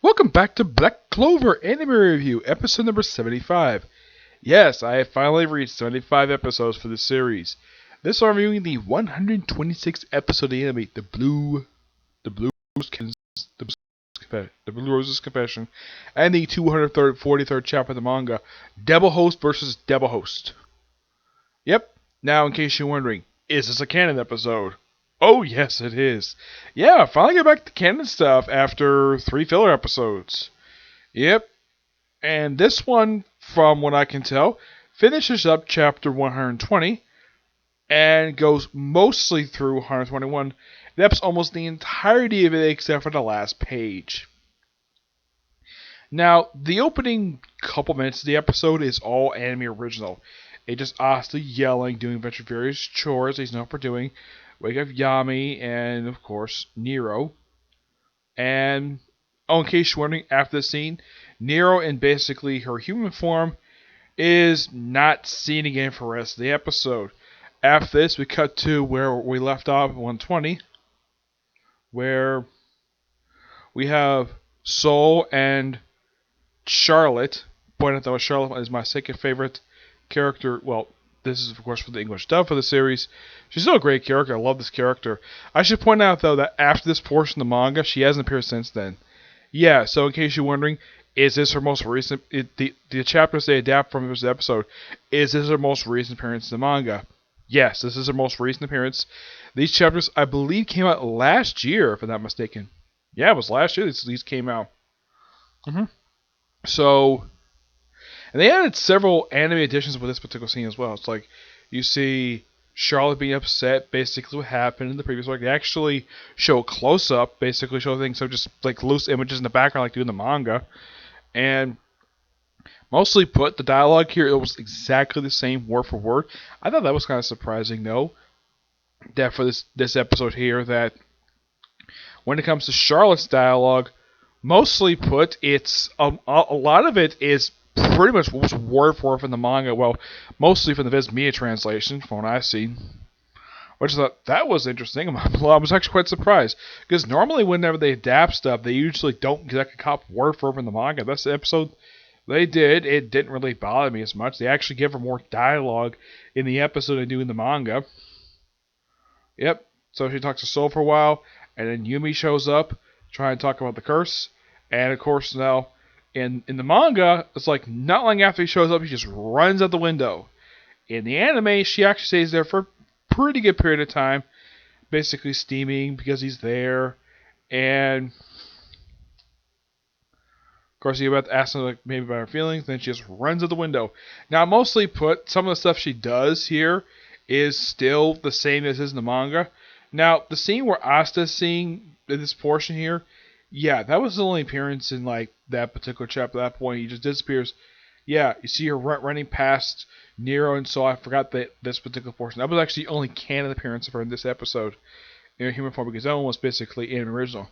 Welcome back to Black Clover Anime Review, episode number 75. Yes, I have finally reached 75 episodes for this series. This one I'm reviewing the 126th episode of the anime, the Blue the Blue Roses Confession, and the 243rd chapter of the manga, Devil Host versus Devil Host. Yep. Now, in case you're wondering, is this a canon episode? Oh, yes, it is. Yeah, finally get back to canon stuff after 3 filler episodes. Yep. And this one, from what I can tell, finishes up chapter 120 and goes mostly through 121. That's almost the entirety of it except for the last page. Now, the opening couple minutes of the episode is all anime original. It's just Asta yelling, doing a bunch of various chores he's known for doing. Wake up Yami and, of course, Nero. And, oh, in case you're wondering, after the scene, Nero in basically her human form is not seen again for the rest of the episode. After this, we cut to where we left off at 120, where we have Soul and Charlotte. Point out that Charlotte is my second favorite character. Well, this is of course for the English dub for the series. She's still a great character. I love this character. I should point out though that after this portion of the manga, she hasn't appeared since then. Yeah, so in case you're wondering, is this her most recent? The chapters they adapt from this episode, is this her most recent appearance in the manga? Yes, this is her most recent appearance. These chapters, I believe, came out last year, if I'm not mistaken. Yeah, it was last year these came out. So, and they added several anime additions with this particular scene as well. It's like you see Charlotte being upset, basically what happened in the previous one. They actually show a close up, basically show things, so just like loose images in the background, like do in the manga. And mostly put, the dialogue here, it was exactly the same word for word. I thought that was kind of surprising, though, that for this episode here, that when it comes to Charlotte's dialogue, mostly put, it's a lot of it is pretty much word for word from the manga. Well, mostly from the Viz Media translation, from what I've seen. Which I thought that was interesting. I was actually quite surprised because normally whenever they adapt stuff, they usually don't exactly cop word for word from the manga. That's the episode they did. It didn't really bother me as much. They actually give her more dialogue in the episode than they do in the manga. Yep. So she talks to Soul for a while, and then Yumi shows up, trying to talk about the curse. And of course now, in the manga, it's like not long after he shows up, he just runs out the window. In the anime, she actually stays there for a pretty good period of time, basically steaming because he's there. And of course, you about to ask her like maybe about her feelings, then she just runs out the window. Now, mostly put, some of the stuff she does here is still the same as is in the manga. Now, the scene where Asta's seeing in this portion here, yeah, that was the only appearance in like that particular chapter. At that point, he just disappears. Yeah, you see her running past Nero, and so I forgot that this particular portion. That was actually the only canon appearance of her in this episode in her human form, because that one was basically in original.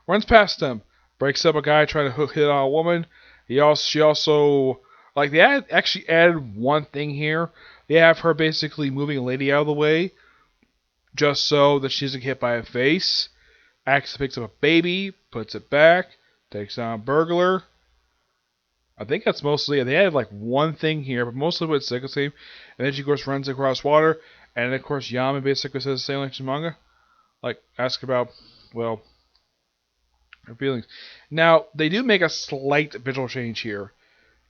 Runs past them, breaks up a guy trying to hit on a woman. She also like they actually added one thing here. They have her basically moving a lady out of the way, just so that she doesn't get hit by a face. Picks up a baby, puts it back, takes on a burglar. I think that's mostly it. They added like one thing here, but mostly with second team. And then she, of course, runs across water. And then, of course, Yami basically says the same like in manga. Like, ask about, well, her feelings. Now, they do make a slight visual change here.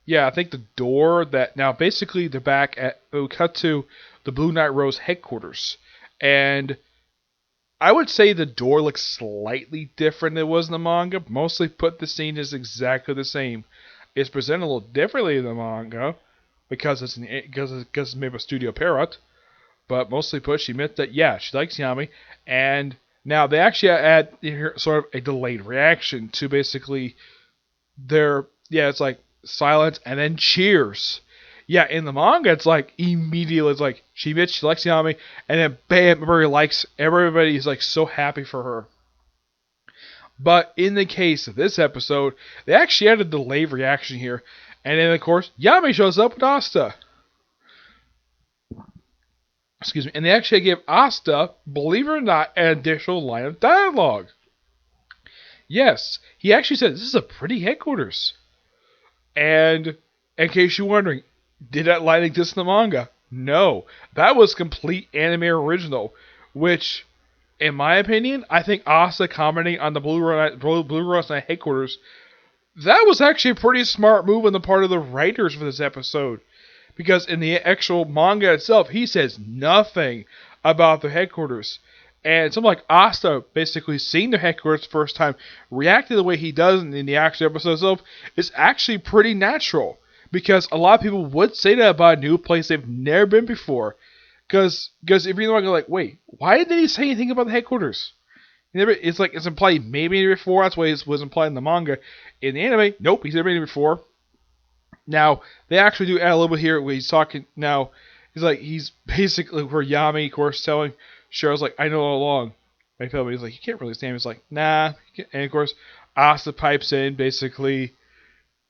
Yeah, I think the door that, now basically they're back at, we cut to the Blue Knight Rose headquarters. And I would say the door looks slightly different than it was in the manga. Mostly put, the scene is exactly the same. It's presented a little differently in the manga because it's made by Studio Parrot. But mostly put, she admits that yeah, she likes Yami, and now they actually add here sort of a delayed reaction to basically it's like silence and then cheers. Yeah, in the manga, it's like immediately, it's like she admits she likes Yami, and then bam, everybody is like so happy for her. But in the case of this episode, they actually added a delayed reaction here, and then of course Yami shows up with Asta. Excuse me, and they actually gave Asta, believe it or not, an additional line of dialogue. Yes, he actually said this is a pretty headquarters. And in case you're wondering, did that line exist in the manga? No, that was complete anime original. Which, in my opinion, I think Asa commenting on the Blue Rose Night headquarters, that was actually a pretty smart move on the part of the writers for this episode. Because in the actual manga itself, he says nothing about the headquarters. And something like Asta basically seeing the headquarters the first time, reacting the way he does in the actual episode itself, is actually pretty natural. Because a lot of people would say that about a new place they've never been before. Because if you're like, wait, why didn't he say anything about the headquarters? It's like it's implied maybe before. That's what it was implied in the manga. In the anime, nope, he's never been before. Now, they actually do add a little bit here where he's talking. Now, he's basically where Yami, of course, telling Cheryl's like, I know all along. He's like, you can't really stand him. He's like, nah. And of course, Asa pipes in basically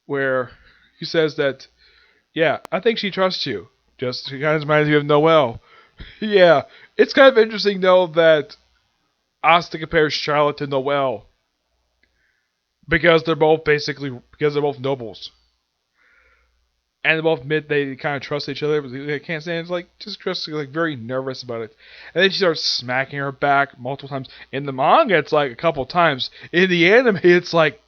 where he says that, yeah, I think she trusts you. Just kind of reminds me of Noelle. Yeah, it's kind of interesting though that Asta compares Charlotte to Noelle because they're both nobles. And they both admit they kind of trust each other, but they can't stand it. It's like, just trust, like, very nervous about it. And then she starts smacking her back multiple times. In the manga, it's like a couple times. In the anime, it's like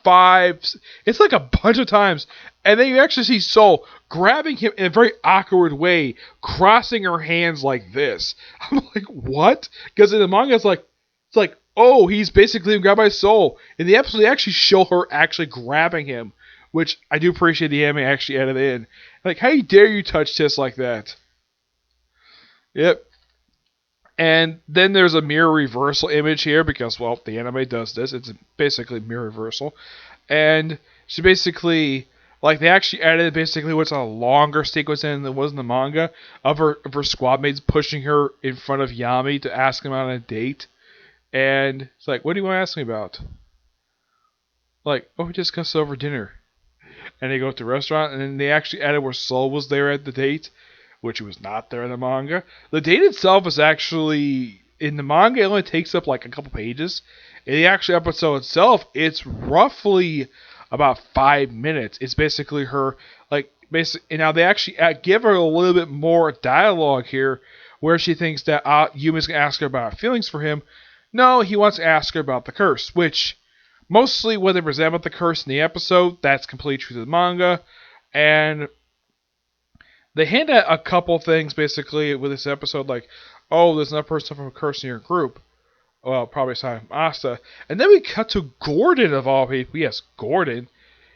it's like a bunch of times. And then you actually see Soul grabbing him in a very awkward way, crossing her hands like this. I'm like, what? Because in the manga, it's like, oh, he's basically grabbed by Soul. In the episode, they actually show her actually grabbing him, which I do appreciate the anime actually added in. Like, how dare you touch Tiss like that? Yep. And then there's a mirror reversal image here because, well, the anime does this. It's basically mirror reversal. And she basically, like, they actually added basically what's a longer sequence than it was in the manga of her squad mates pushing her in front of Yami to ask him out on a date. And it's like, what do you want to ask me about? Like, oh, we discussed over dinner. And they go to the restaurant, and then they actually added where Soul was there at the date, which was not there in the manga. The date itself is actually, in the manga, it only takes up like a couple pages. In the actual episode itself, it's roughly about 5 minutes. It's basically her, like, and now they actually give her a little bit more dialogue here, where she thinks that Yumi's going to ask her about her feelings for him. No, he wants to ask her about the curse, which mostly what they present about the curse in the episode, that's completely true to the manga. And they hint at a couple things basically with this episode, like, oh, there's another person from a curse in your group. Well, probably aside from Asta. And then we cut to Gordon of all people. Yes, Gordon.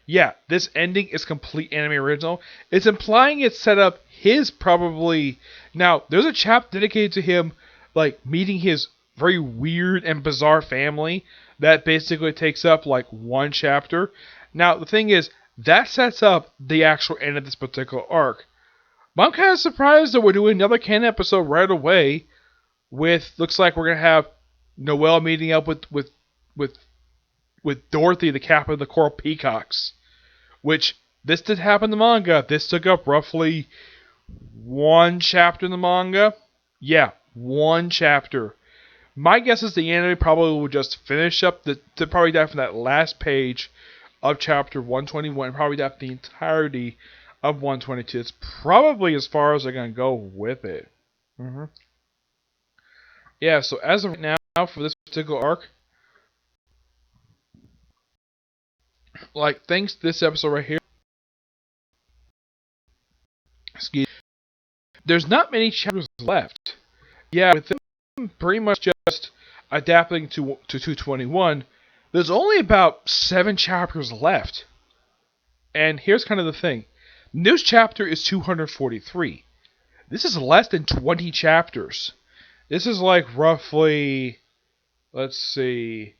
Yeah, this ending is complete anime original. It's implying it's set up his probably. Now, there's a chapter dedicated to him, like, meeting his very weird and bizarre family that basically takes up like one chapter. Now, the thing is, that sets up the actual end of this particular arc. But I'm kind of surprised that we're doing another canon episode right away with, looks like we're going to have Noelle meeting up with Dorothy, the captain of the Coral Peacocks. Which, this did happen in the manga. This took up roughly one chapter in the manga. Yeah, one chapter. My guess is the anime probably will just finish up to probably dive from that last page of chapter 121, probably dive the entirety of 122. It's probably as far as they're going to go with it. Yeah, so as of right now, for this particular arc, like, thanks to this episode right here, there's not many chapters left. Yeah, with them pretty much just adapting to 221, there's only about 7 chapters left. And here's kind of the thing. This chapter is 243. This is less than 20 chapters. This is like roughly, let's see,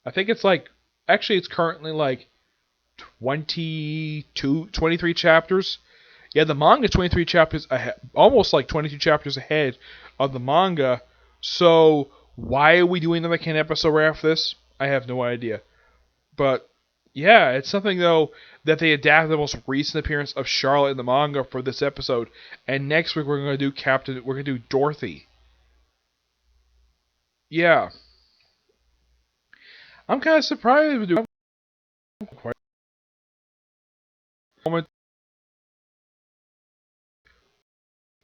I think it's like, actually it's currently like 23 chapters. Yeah, the manga is 23 chapters ahead, almost like 22 chapters ahead of the manga. So why are we doing another canon episode right after this? I have no idea. But yeah, it's something though that they adapted the most recent appearance of Charlotte in the manga for this episode. And next week we're gonna do Dorothy. Yeah. I'm kind of surprised with quite a moment.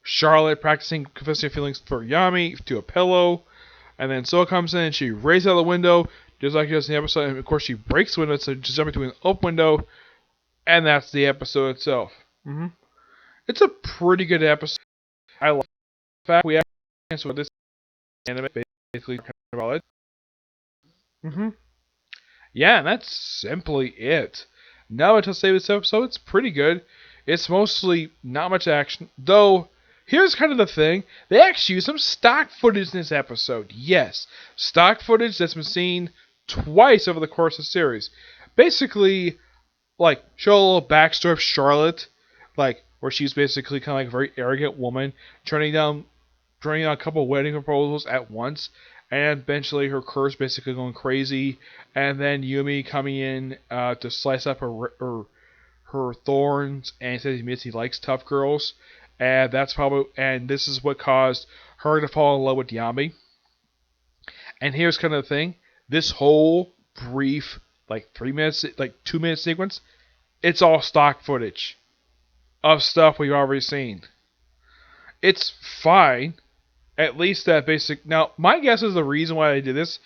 Charlotte practicing confessing her feelings for Yami to a pillow, and then Soa comes in and she races out the window, just like she does in the episode, and of course she breaks the window, so she's jumping between an open window, and that's the episode itself. It's a pretty good episode. I like the fact we actually so this anime basically kind of about it. Yeah, and that's simply it. Now to say this episode, it's pretty good. It's mostly not much action, though. Here's kind of the thing: they actually use some stock footage in this episode. Yes, stock footage that's been seen twice over the course of the series. Basically, like show a little backstory of Charlotte, like where she's basically kind of like a very arrogant woman, turning down a couple of wedding proposals at once, and eventually her curse basically going crazy, and then Yumi coming in to slice up her thorns, and says he admits he likes tough girls, and this is what caused her to fall in love with Yami. And here's kind of the thing: this whole brief, like 3 minutes, like 2 minute sequence, it's all stock footage of stuff we've already seen. It's fine. At least that basic. Now, my guess is the reason why I did this,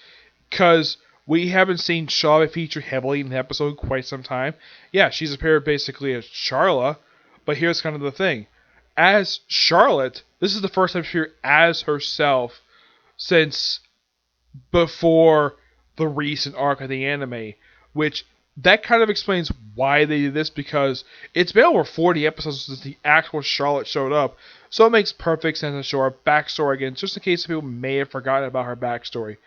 because we haven't seen Charlotte featured heavily in the episode in quite some time. Yeah, she's appeared basically as Charla, but here's kind of the thing. As Charlotte, this is the first time she appeared as herself since before the recent arc of the anime, which that kind of explains why they did this, because it's been over 40 episodes since the actual Charlotte showed up, so it makes perfect sense to show her backstory again, just in case people may have forgotten about her backstory.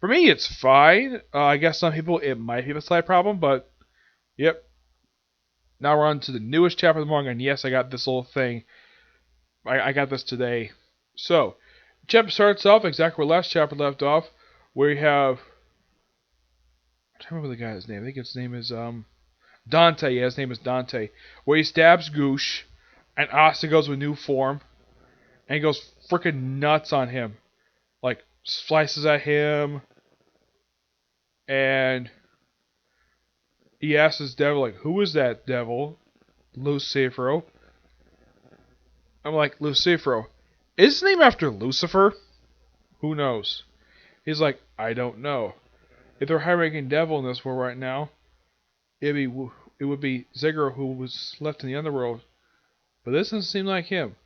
For me, it's fine. I guess some people, it might be a slight problem, but yep. Now we're on to the newest chapter of the manga, and yes, I got this little thing. I got this today. So, chapter starts off exactly where last chapter left off, where you have... I don't remember the guy's name. I think his name is Dante. Yeah, his name is Dante. Where he stabs Goosh, and Asta goes with new form, and he goes freaking nuts on him. Like, slices at him, and he asks his devil, like, who is that devil? Lucifero. I'm like, Lucifero. Is his name after Lucifer? Who knows? He's like, I don't know. If they're high-ranking devil in this world right now, it would be Zegero who was left in the underworld. But this doesn't seem like him.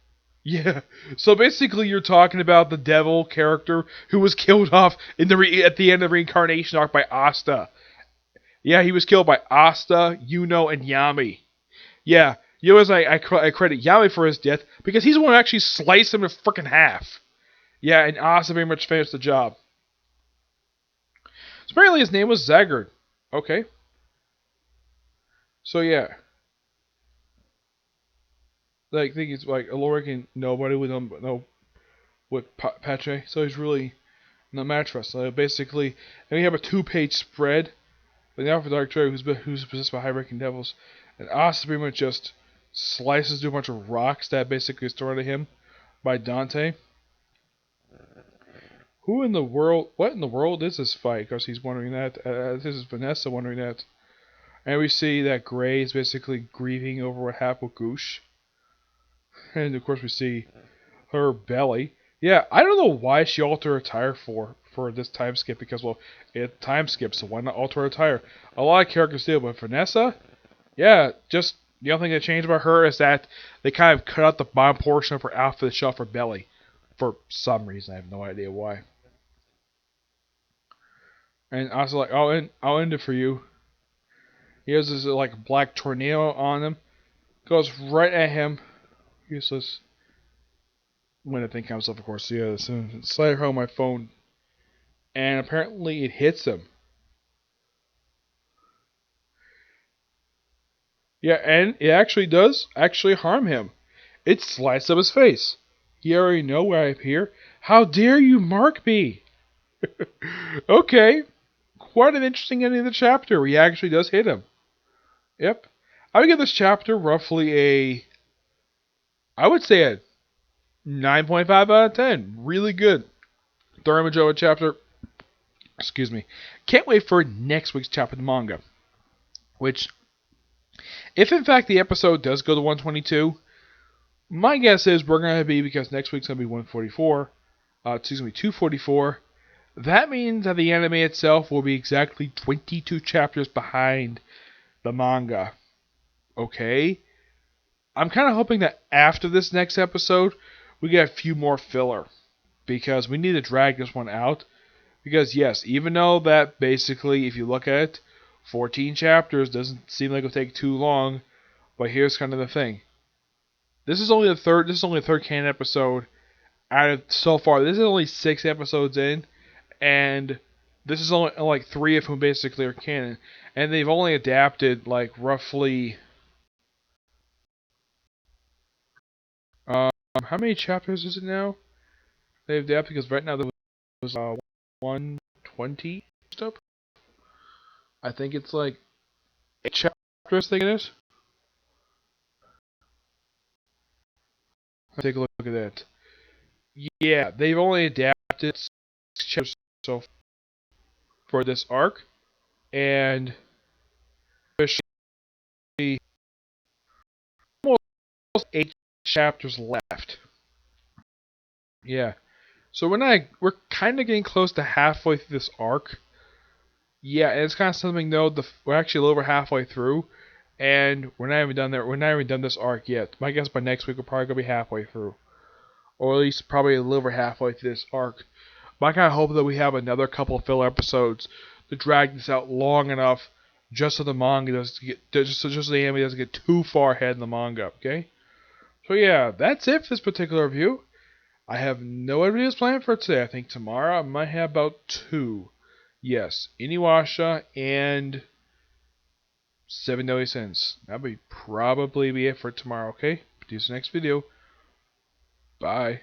Yeah. So basically, you're talking about the devil character who was killed off at the end of the reincarnation arc by Asta. Yeah, he was killed by Asta, Yuno, and Yami. Yeah, you know, as I credit Yami for his death because he's the one who actually sliced him in freaking half. Yeah, and Asta very much finished the job. So apparently his name was Zagard. Okay. So yeah. Like, I think he's like a low-ranking nobody with Pache, so he's really no match for us. So basically, then we have a 2-page spread with the Alpha Dark Traitor who's possessed by high-ranking devils, and Asta pretty much just slices through a bunch of rocks that basically is thrown at him by Dante. What in the world is this fight? Because he's wondering that. This is Vanessa wondering that. And we see that Gray is basically grieving over what happened with Goosh. And of course we see her belly. Yeah, I don't know why she altered her attire for this time skip, because, well, it time skips, so why not alter her attire? A lot of characters do, but Vanessa, yeah, just the only thing that changed about her is that they kind of cut out the bottom portion of her outfit to show off her belly. For some reason, I have no idea why. And I was like, I'll end it for you. He has this like black tornado on him. Goes right at him. Useless. When the thing comes up, of course, yeah, so slide home my phone. And apparently it hits him. Yeah, and it actually does harm him. It slices up his face. You already know where I appear. How dare you mark me? Okay. Quite an interesting ending of the chapter where he actually does hit him. Yep. I would give this chapter roughly I would say a 9.5 out of 10. Really good. Thoroughly enjoyed the chapter. Excuse me. can't wait for next week's chapter of the manga. Which, if in fact the episode does go to 122, my guess is we're going to be, because next week's going to be 244. That means that the anime itself will be exactly 22 chapters behind the manga. Okay? I'm kind of hoping that after this next episode, we get a few more filler. Because we need to drag this one out. Because yes, even though that basically, if you look at it, 14 chapters doesn't seem like it'll take too long. But here's kind of the thing. This is only the third canon episode out of so far. This is only 6 episodes in, and this is only like 3 of whom basically are canon, and they've only adapted like roughly how many chapters is it now? They've adapted, because right now there was 120 stuff. I think it's like 8 chapters. I think it is. Let's take a look at that. Yeah, they've only adapted 6 chapters so far for this arc, and officially almost 8 chapters left. Yeah. So we're kind of getting close to halfway through this arc. Yeah, and it's kind of something though. We're actually a little over halfway through, and we're not even done there. We're not even done this arc yet. My guess by next week we're probably gonna be halfway through, or at least probably a little over halfway through this arc. But I kind of hope that we have another couple of filler episodes to drag this out long enough, just so the manga doesn't get just so the anime doesn't get too far ahead in the manga. Okay. So yeah, that's it for this particular review. I have no other videos planned for today. I think tomorrow I might have about 2. Yes, Inuyasha and 7 Deadly Sins. That would probably be it for tomorrow, okay? See you next video. Bye.